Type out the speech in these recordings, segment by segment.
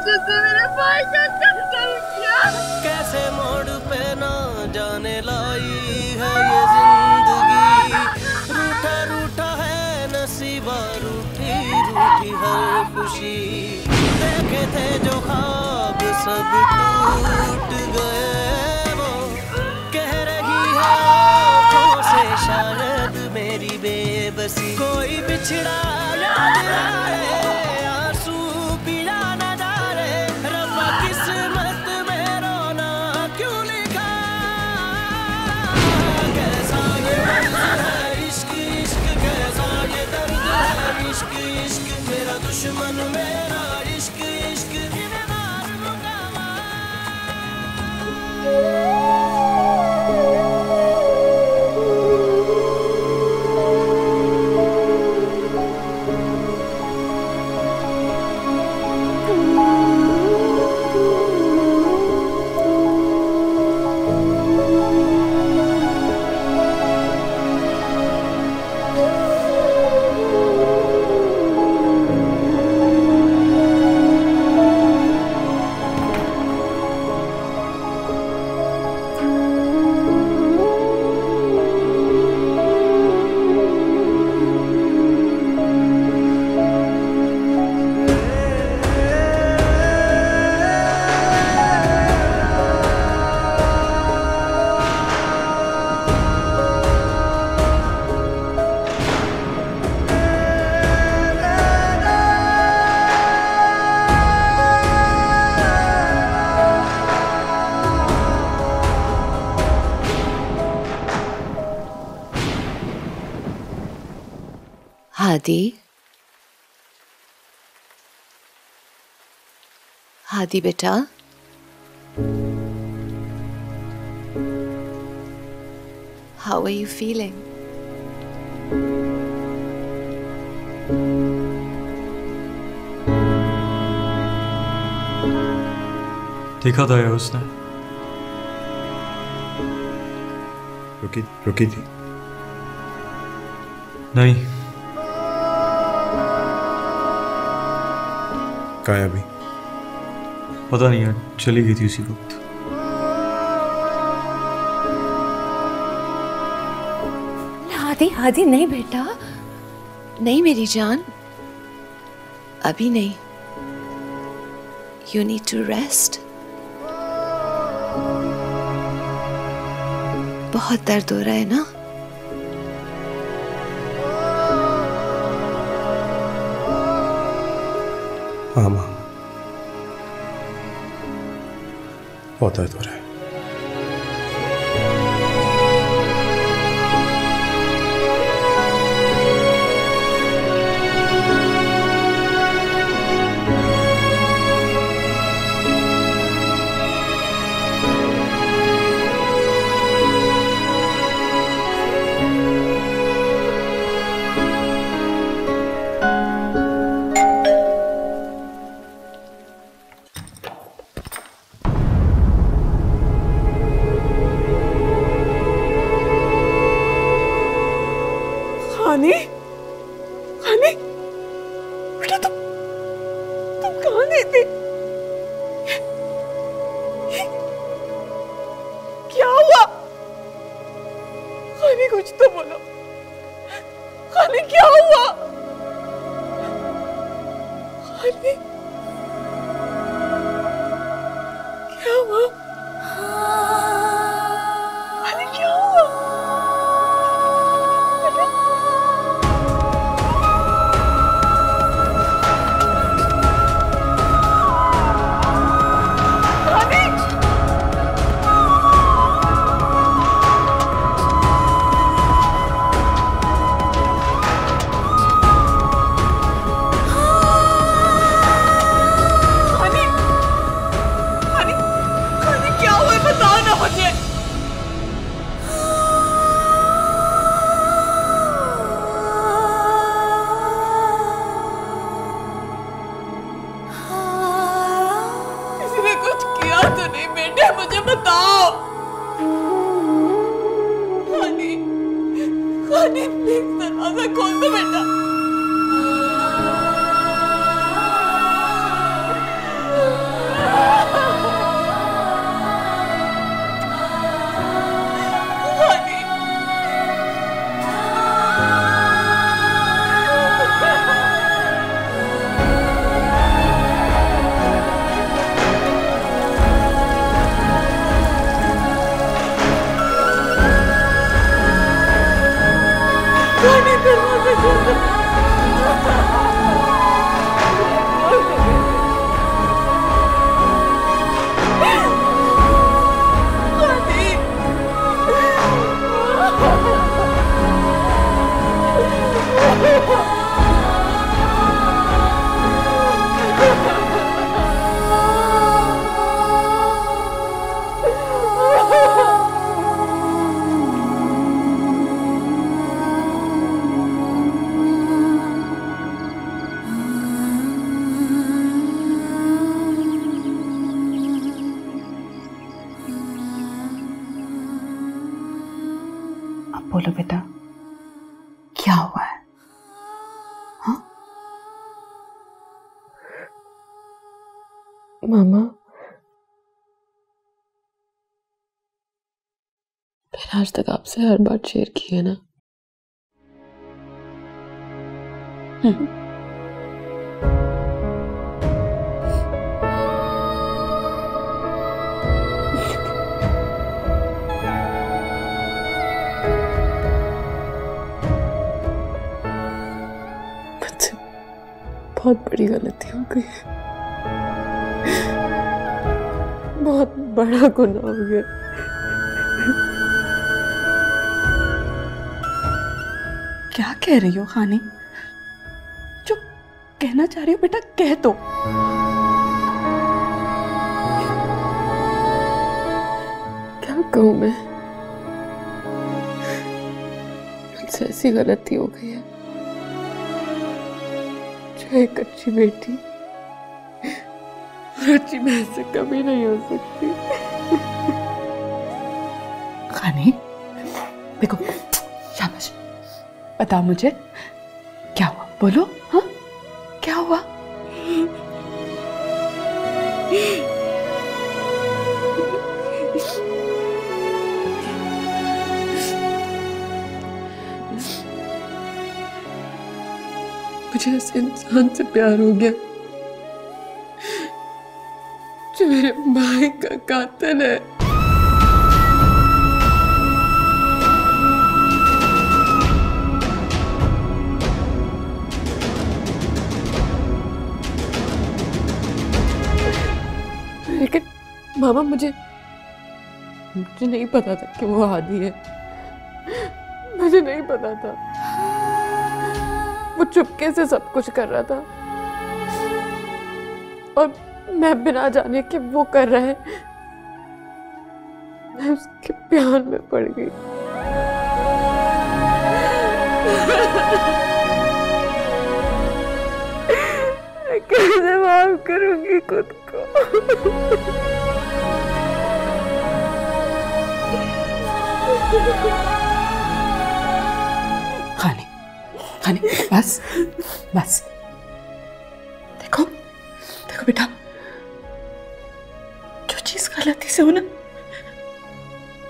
तुझसे मेरे भाई का कत्ल किया। कैसे मोड़ पे ना जाने लाई है ये जिंदगी, रूठा रूठा है नसीबा, रूठी रूठी हर खुशी। देखे थे जो ख्वाब सब टूट गए, वो कह रही है आँखों से शायद मेरी बेबसी। कोई बिछड़ा याद आए, आंसू पिया न जा रहे, रब्बा किस्मत में रोना क्यों लिखा। कैसा ये दर्द है इश्क इश्क, कैसा ये दर्द है इश्क इश्क, मेरा दुश्मन मेरा इश्क इश्क, जिम्मेदार मुकामा। हादी, हादी बेटा, how are you feeling? देखा था यार उसने, रुकी थी। नहीं, कहाँ है अभी? पता नहीं यार, चली गई थी उसी वक्त। हादी, हादी नहीं बेटा, नहीं मेरी जान, अभी नहीं। You need to rest. बहुत दर्द हो रहा है ना? हाँ माँ, बहुत दर्द हो रहा है। खानी, खानी, बेटा तुम कहाँ गए थे? क्या हुआ? खानी कुछ तो बोलो, खानी क्या हुआ? खानी क्या हुआ? खानी क्या हुआ? तो नहीं बेटे, मुझे बताओ। खानी, खानी प्लीज दरवाजा खोल दो बेटा। खाने दरवाजा खोलो। बोलो बेटा, क्या हुआ है? हाँ? मामा, मैंने आज तक आपसे हर बात शेयर की है ना? बहुत बड़ी गलती हो गई है, बहुत बड़ा गुनाह हो गया। क्या कह रही हो खानी? जो कहना चाह रही हो बेटा कह तो। क्या कहूँ मैं, मुझसे ऐसी गलती हो गई है जो एक अच्छी बेटी और अच्छी बहन से कभी नहीं हो सकती। खानी देखो, शाबाश, बता मुझे क्या हुआ, बोलो। हाँ, क्या हुआ? मुझे ऐसे इंसान से प्यार हो गया जो मेरे भाई का कातिल है। लेकिन मामा, मुझे नहीं पता था कि वो आदी है। मुझे नहीं पता था। वो चुपके से सब कुछ कर रहा था और मैं बिना जाने कि वो कर रहा है, मैं उसके प्यार में पड़ गई। मैं कैसे माफ करूंगी खुद को? खानी, खानी, बस बस। देखो देखो बेटा, जो चीज गलती से हो ना,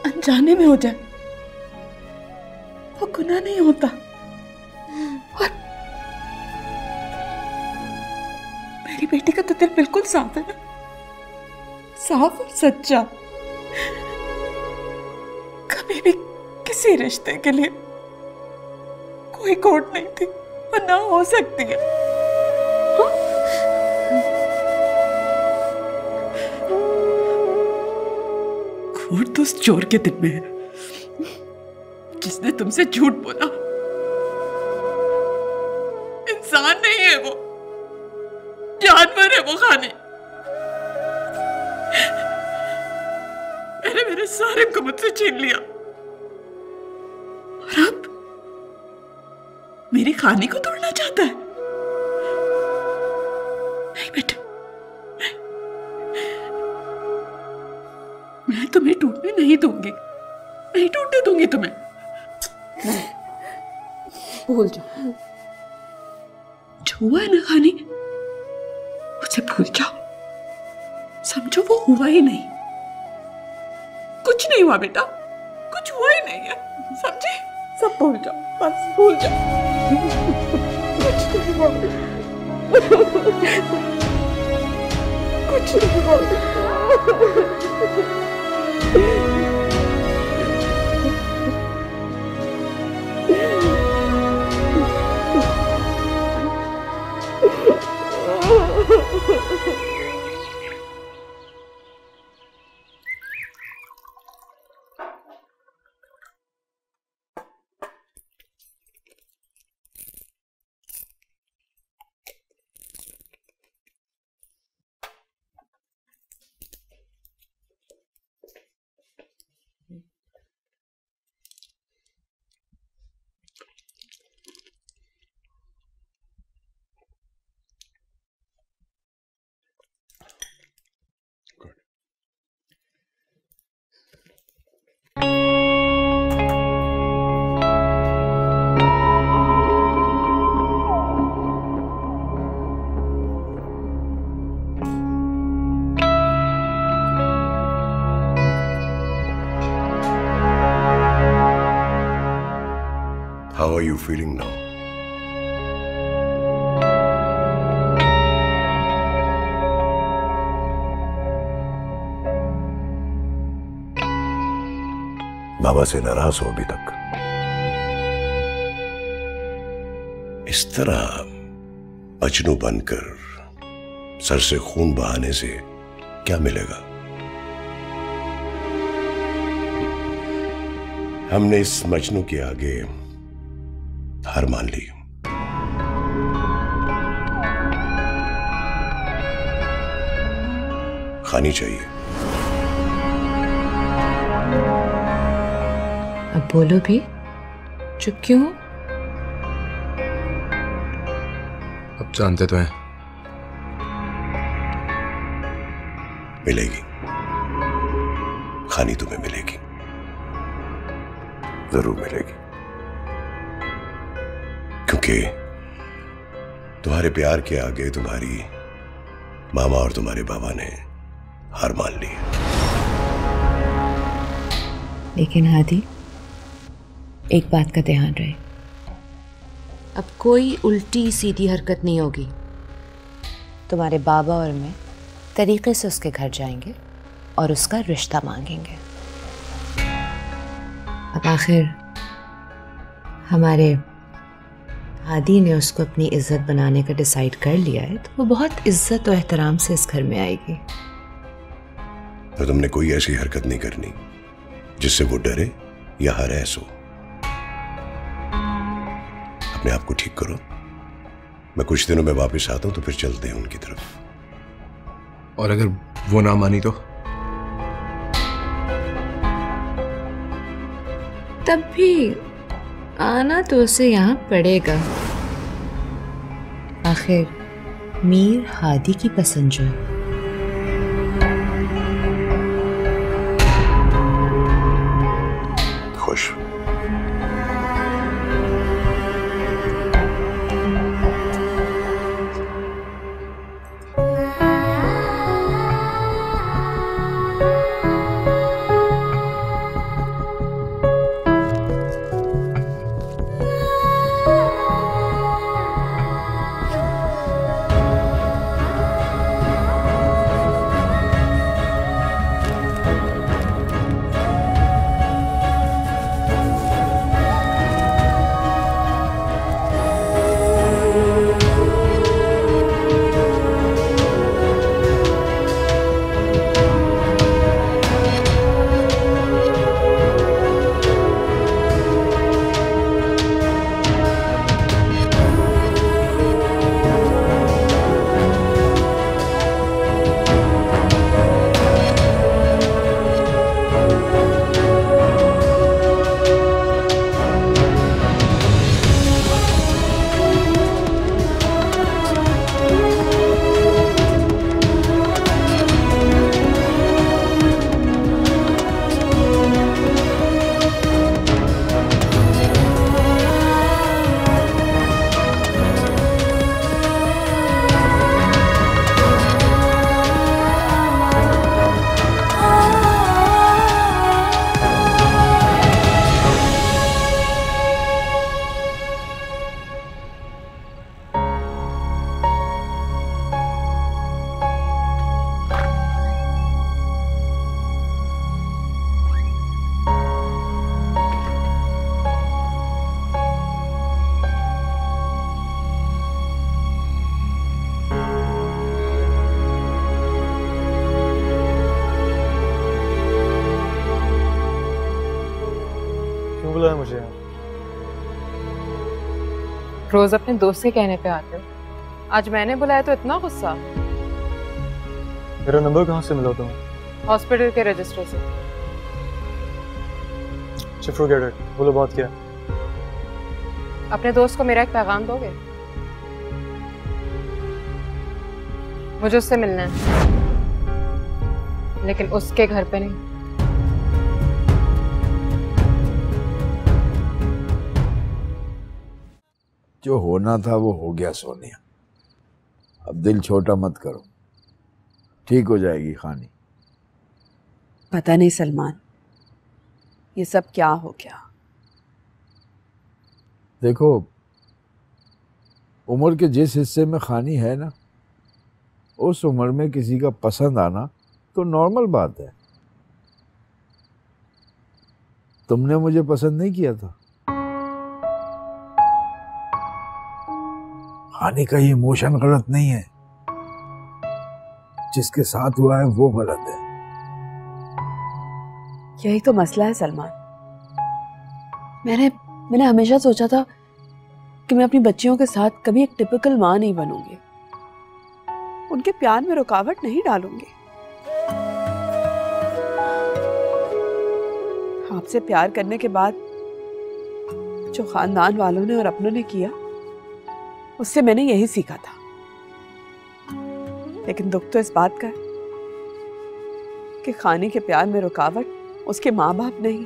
अनजाने में हो जाए, वो गुनाह नहीं होता। और मेरी बेटी का तो दिल बिल्कुल साफ है ना, साफ और सच्चा। कभी भी किसी रिश्ते के लिए कोई खोट नहीं थी और ना हो सकती है। हाँ? खोट तो उस चोर के दिल में है जिसने तुमसे झूठ बोला। इंसान नहीं है वो, जानवर है वो। खाने मैंने मेरे सारे को मुझसे छीन लिया और अब मेरी खानी को तोड़ना चाहता है। नहीं बेटा, मैं तुम्हें टूटने नहीं दूंगी, नहीं टूटने दूंगी तुम्हें। भूल जाओ जो हुआ है ना खानी, उसे भूल जाओ। समझो वो हुआ ही नहीं, कुछ नहीं हुआ बेटा, कुछ हुआ ही नहीं है, समझे? सब भूल जाओ, बस भूल जाओ। कुछ नहीं हुआ, कुछ नहीं हुआ। How are you feeling now? बाबा से नाराज हो अभी तक? इस तरह मजनू बनकर सर से खून बहाने से क्या मिलेगा? हमने इस मजनू के आगे हार मान ली। खानी चाहिए। अब बोलो भी, चुप क्यों हो? अब जानते तो हैं। मिलेगी, खानी तुम्हें मिलेगी, जरूर मिलेगी, क्योंकि तुम्हारे प्यार के आगे तुम्हारी मामा और तुम्हारे बाबा ने हार मान ली। लेकिन हादी, एक बात का ध्यान रहे, अब कोई उल्टी सीधी हरकत नहीं होगी। तुम्हारे बाबा और मैं तरीके से उसके घर जाएंगे और उसका रिश्ता मांगेंगे। अब आखिर हमारे हादी ने उसको अपनी इज्जत बनाने का डिसाइड कर लिया है, तो वो बहुत इज्जत और एहतराम से इस घर में आएगी। तो तुमने कोई ऐसी हरकत नहीं करनी जिससे वो डरे या हरास हो। अपने आप को ठीक करो। मैं कुछ दिनों में वापस आता हूं, तो फिर चलते हैं उनकी तरफ। और अगर वो ना मानी तो? तब भी आना तो उसे यहाँ पड़ेगा। आखिर मीर हादी की पसंद जो है। खुश। है मुझे यार। रोज अपने दोस्त के कहने पे आते हो, आज मैंने बुलाया तो इतना गुस्सा? मेरा नंबर कहाँ से मिला तुम्हें? हॉस्पिटल के रजिस्टर से। forget it, बोलो बात क्या है? अपने दोस्त को मेरा एक पैगाम दोगे? मुझे उससे मिलना है, लेकिन उसके घर पे नहीं। जो होना था वो हो गया सोनिया, अब दिल छोटा मत करो, ठीक हो जाएगी खानी। पता नहीं सलमान, ये सब क्या हो गया। देखो, उम्र के जिस हिस्से में खानी है ना, उस उम्र में किसी का पसंद आना तो नॉर्मल बात है। तुमने मुझे पसंद नहीं किया था। खानी का ये इमोशन गलत नहीं है, जिसके साथ हुआ है वो गलत है। यही तो मसला है सलमान। मैंने हमेशा सोचा था कि मैं अपनी बच्चियों के साथ कभी एक टिपिकल माँ नहीं बनूंगी, उनके प्यार में रुकावट नहीं डालूंगी। आपसे प्यार करने के बाद जो खानदान वालों ने और अपनों ने किया, उससे मैंने यही सीखा था। लेकिन दुख तो इस बात का है कि खानी के प्यार में रुकावट उसके माँ बाप नहीं,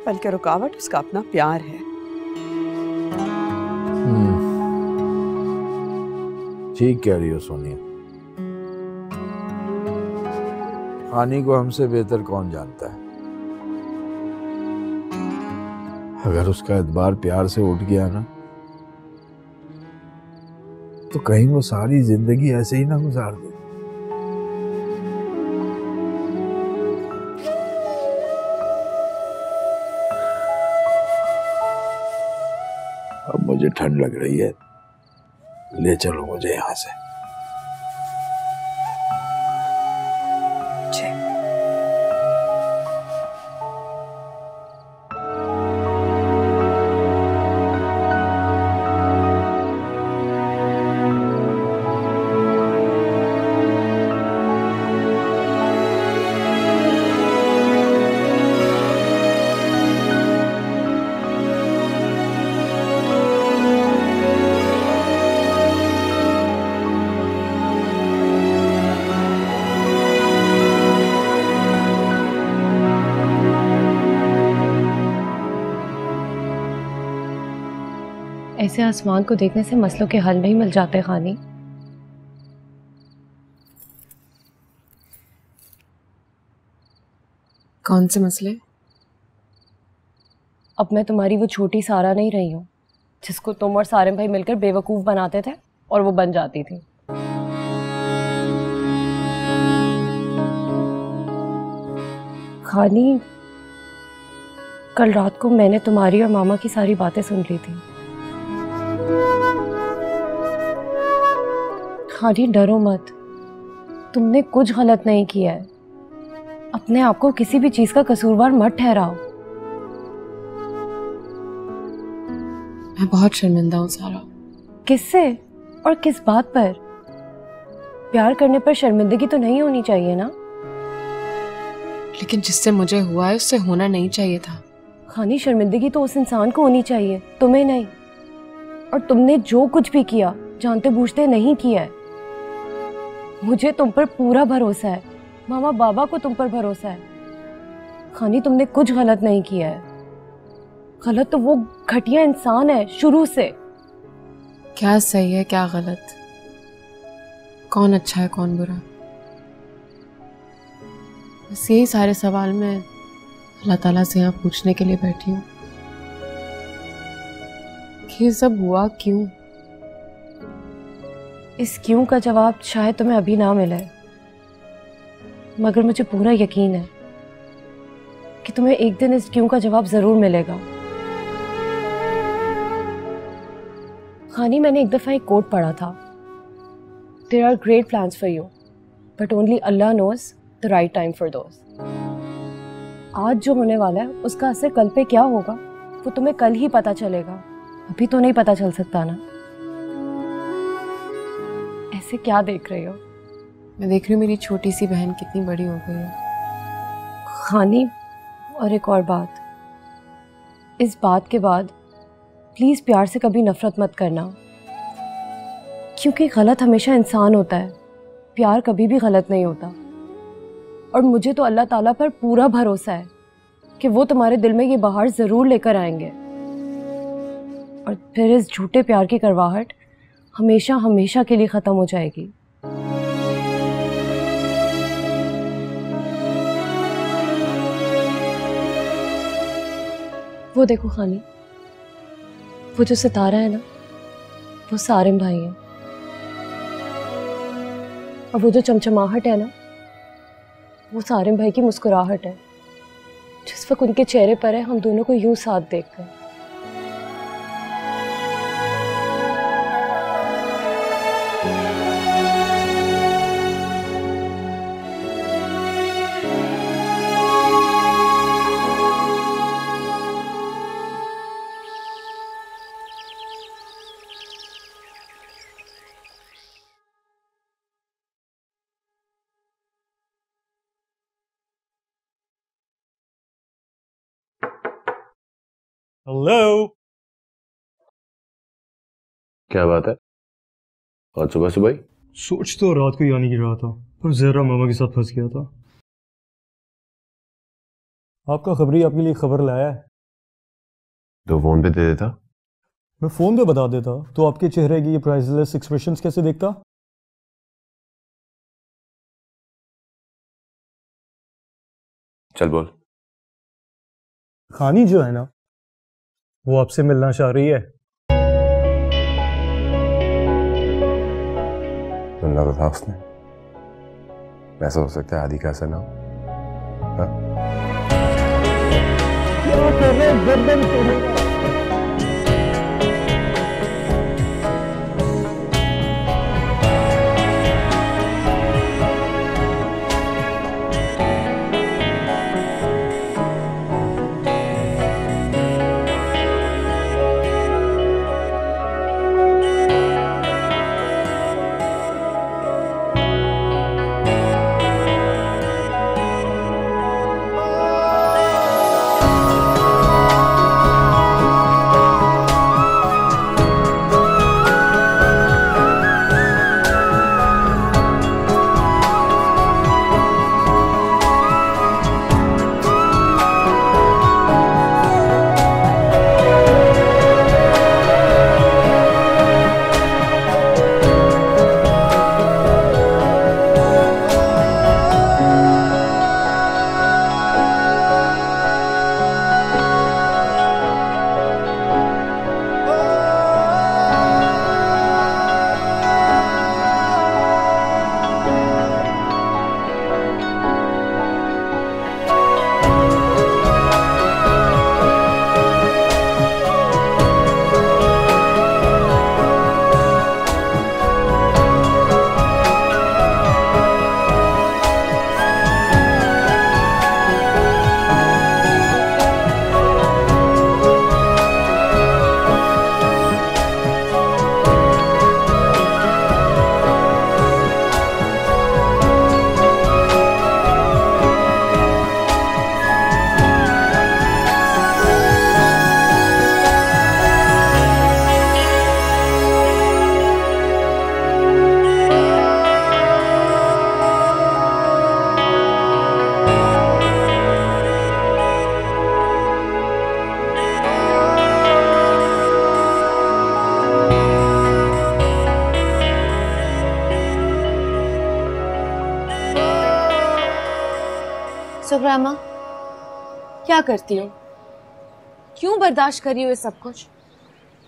बल्कि रुकावट उसका अपना प्यार है। ठीक कह रही हो सोनिया। खानी को हमसे बेहतर कौन जानता है। अगर उसका एतबार प्यार से उठ गया ना, तो कहीं वो सारी जिंदगी ऐसे ही ना गुजार दे। अब मुझे ठंड लग रही है, ले चलो मुझे यहां से। ऐसे आसमान को देखने से मसलों के हल नहीं मिल जाते खानी। कौन से मसले? अब मैं तुम्हारी वो छोटी सारा नहीं रही हूँ जिसको तुम और सारिम भाई मिलकर बेवकूफ बनाते थे और वो बन जाती थी। खानी, कल रात को मैंने तुम्हारी और मामा की सारी बातें सुन ली थी। खानी, डरो मत, तुमने कुछ गलत नहीं किया है। अपने आप को किसी भी चीज का कसूरवार मत ठहराओ। मैं बहुत शर्मिंदा हूँ सारा। किससे और किस बात पर? प्यार करने पर शर्मिंदगी तो नहीं होनी चाहिए ना। लेकिन जिससे मुझे हुआ है उससे होना नहीं चाहिए था। खानी, शर्मिंदगी तो उस इंसान को होनी चाहिए, तुम्हें नहीं। और तुमने जो कुछ भी किया जानते बूझते नहीं किया है। मुझे तुम पर पूरा भरोसा है, मामा बाबा को तुम पर भरोसा है। खानी, तुमने कुछ गलत नहीं किया है। गलत तो वो घटिया इंसान है शुरू से। क्या सही है क्या गलत, कौन अच्छा है कौन बुरा, बस यही सारे सवाल मैं अल्लाह ताला से यहाँ पूछने के लिए बैठी हूँ कि ये सब हुआ क्यों। इस क्यों का जवाब शायद तुम्हें अभी ना मिले, मगर मुझे पूरा यकीन है कि तुम्हें एक दिन इस क्यों का जवाब जरूर मिलेगा। खानी, मैंने एक दफा एक कोट पढ़ा था, there are great plans for you but only Allah knows the right time for those. आज जो होने वाला है उसका असर कल पे क्या होगा वो तुम्हें कल ही पता चलेगा, अभी तो नहीं पता चल सकता ना। ऐसे क्या देख रही हो? मैं देख रही हूँ मेरी छोटी सी बहन कितनी बड़ी हो गई है। खानी, और एक और बात, इस बात के बाद प्लीज प्यार से कभी नफरत मत करना, क्योंकि गलत हमेशा इंसान होता है, प्यार कभी भी गलत नहीं होता। और मुझे तो अल्लाह ताला पर पूरा भरोसा है कि वो तुम्हारे दिल में ये बहार जरूर लेकर आएंगे, और फिर इस झूठे प्यार की करवाहट हमेशा हमेशा के लिए खत्म हो जाएगी। वो देखो खानी, वो जो सितारा है ना, वो सारिम भाई है, और वो जो चमचमाहट है ना, वो सारिम भाई की मुस्कुराहट है। जिस वक्त उनके चेहरे पर है हम दोनों को यूं साथ देखकर। हेलो, क्या बात है? और सुबह सुबह ही? सोच तो रात को ही आने की रहा था, पर जहरा मामा के साथ फंस गया था। आपका खबरी आपके लिए खबर लाया है। तो फोन पे दे देता। मैं फोन पे बता देता तो आपके चेहरे की ये प्राइसलेस एक्सप्रेशंस कैसे देखता। चल बोल। खानी जो है ना, वो आपसे मिलना चाह रही है। सुनना तो था उसने। ऐसा हो सकता है आदि का ऐसा ना हो। सुब्रमा, क्या करती हो? क्यों बर्दाश्त कर रही हो ये सब कुछ?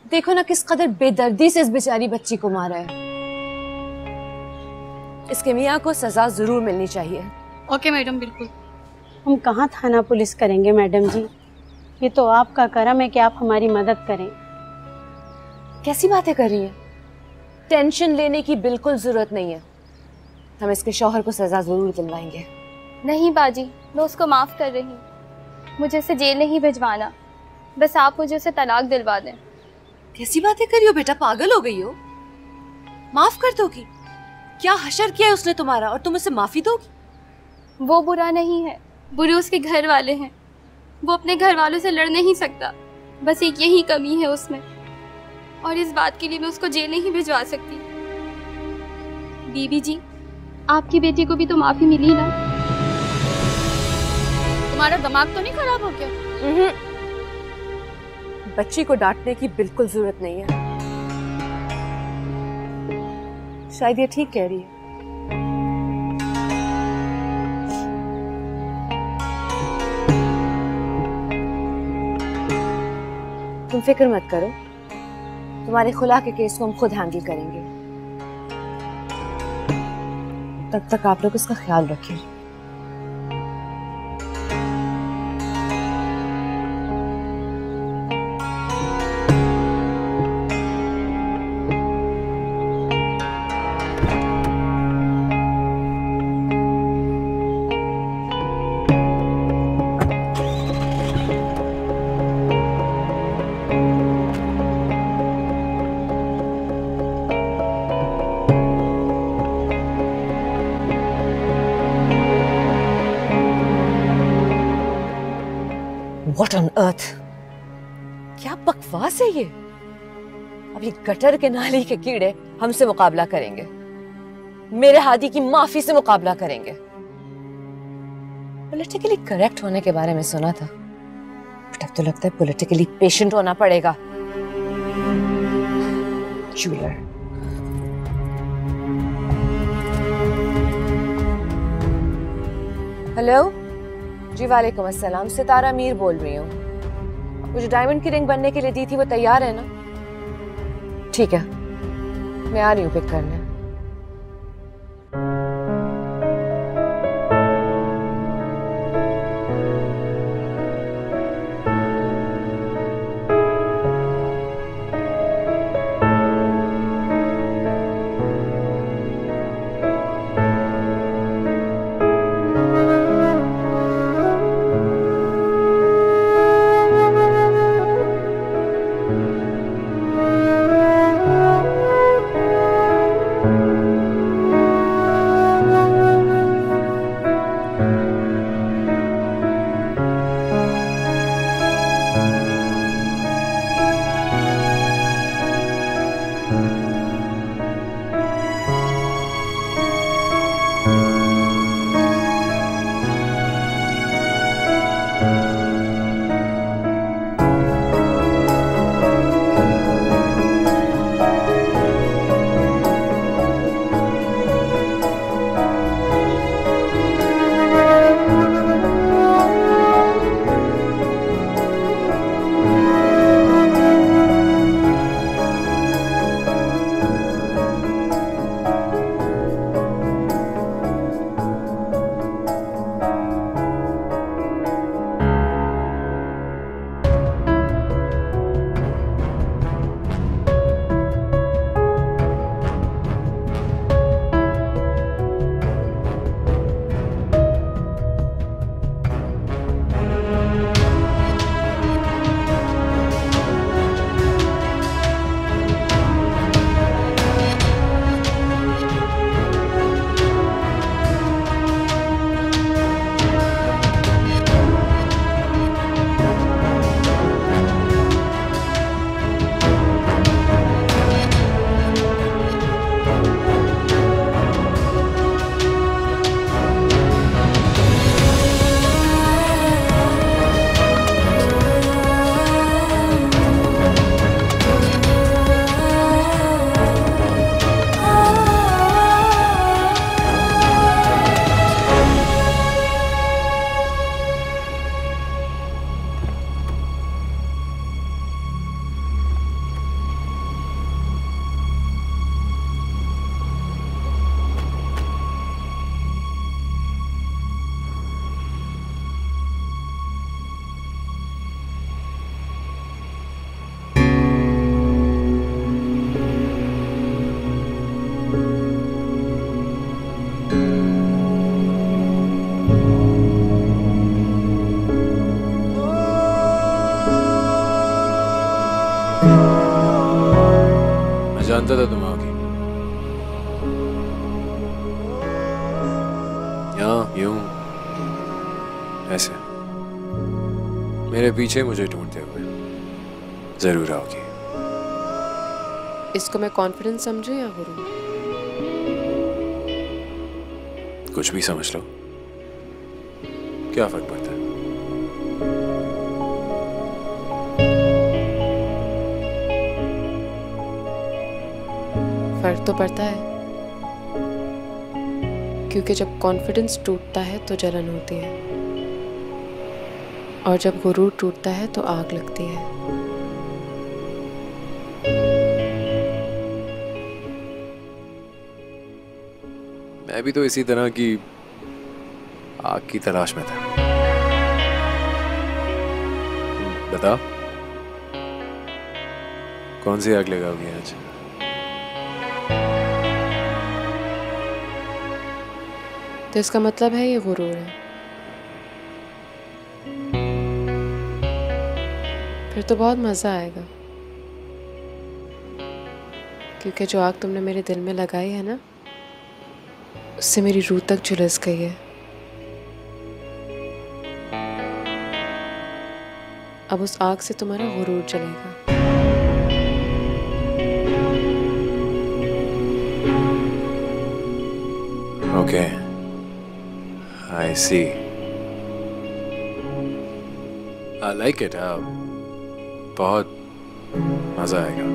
देखो ना किस कदर बेदर्दी से इस बेचारी बच्ची को मारा है। इसके मियाँ को सजा जरूर मिलनी चाहिए। ओके मैडम, बिल्कुल। हम कहाँ थाना पुलिस करेंगे मैडम जी, ये तो आपका करम है कि आप हमारी मदद करें। कैसी बातें कर रही हैं? टेंशन लेने की बिल्कुल जरूरत नहीं है, हम इसके शौहर को सजा जरूर दिलवाएंगे। नहीं बाजी, मैं उसको माफ कर रही हूँ। मुझे उसे जेल नहीं भिजवाना, बस आप मुझे उसे तलाक दिलवा दें। कैसी बातें कर रही हो बेटा, पागल हो गई हो? माफ कर दोगी? क्या हशर किया है उसने तुम्हारा और तुम उसे माफी दोगी? वो बुरा नहीं है, बुरे उसके घर वाले हैं। वो अपने घर वालों से लड़ नहीं सकता, बस एक यही कमी है उसमें, और इस बात के लिए मैं उसको जेल नहीं भिजवा सकती। बीबी जी, आपकी बेटी को भी तो माफी मिली ना? तुम्हारा दिमाग तो नहीं खराब हो गया? बच्ची को डांटने की बिल्कुल जरूरत नहीं है। शायद ये ठीक कह रही है। तुम फिक्र मत करो, तुम्हारे खुला के केस को हम खुद हैंडल करेंगे। तब तक आप लोग इसका ख्याल रखें। What on earth? क्या बकवास है ये? अब ये गटर के नाली के कीड़े हमसे मुकाबला करेंगे, मेरे हादी की माफी से मुकाबला करेंगे। पॉलिटिकली करेक्ट होने के बारे में सुना था, बट अब तो लगता है पॉलिटिकली पेशेंट होना पड़ेगा। चूलर। हेलो जी, वालेकुम अस्सलाम। सितारा मीर बोल रही हूँ। वो जो डायमंड की रिंग बनने के लिए दी थी वो तैयार है ना? ठीक है, मैं आ रही हूँ पिक करने। जानता था तुम आओगी। यहाँ यूं ऐसे मेरे पीछे मुझे ढूंढते हुए जरूर आओगी। इसको मैं कॉन्फिडेंस समझूं या गुरु? कुछ भी समझ लो, क्या फर्क पड़ता है। फर्क तो पड़ता है, क्योंकि जब कॉन्फिडेंस टूटता है तो जलन होती है, और जब गुरूर टूटता है तो आग लगती है। मैं भी तो इसी तरह की आग की तलाश में था। बता, कौन सी आग लगाओगी आज? तो इसका मतलब है ये गुरूर है। फिर तो बहुत मजा आएगा, क्योंकि जो आग तुमने मेरे दिल में लगाई है ना, उससे मेरी रूह तक झुलस गई है। अब उस आग से तुम्हारा गुरूर जलेगा। Okay, I see. I like it. बहुत मजा आएगा।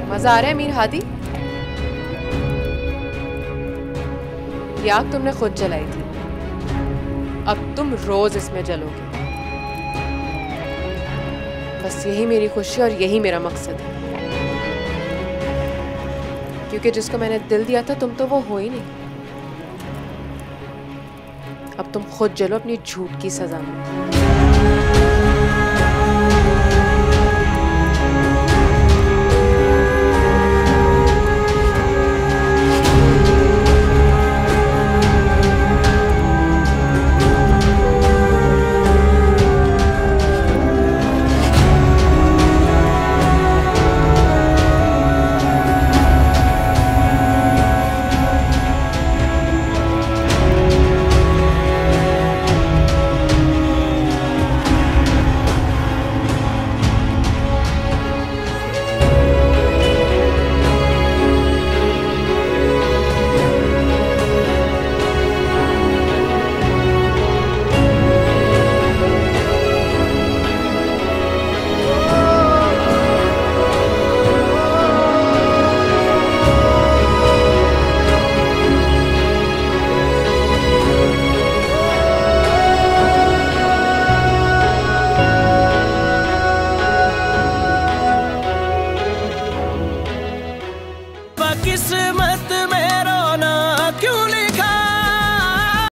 मजा आ रहा है मीर हादी? ये आग तुमने खुद जलाई थी, अब तुम रोज इसमें जलोगे। बस यही मेरी खुशी और यही मेरा मकसद है, क्योंकि जिसको मैंने दिल दिया था तुम तो वो हो ही नहीं। अब तुम खुद जलो अपनी झूठ की सजा में। किस्मत में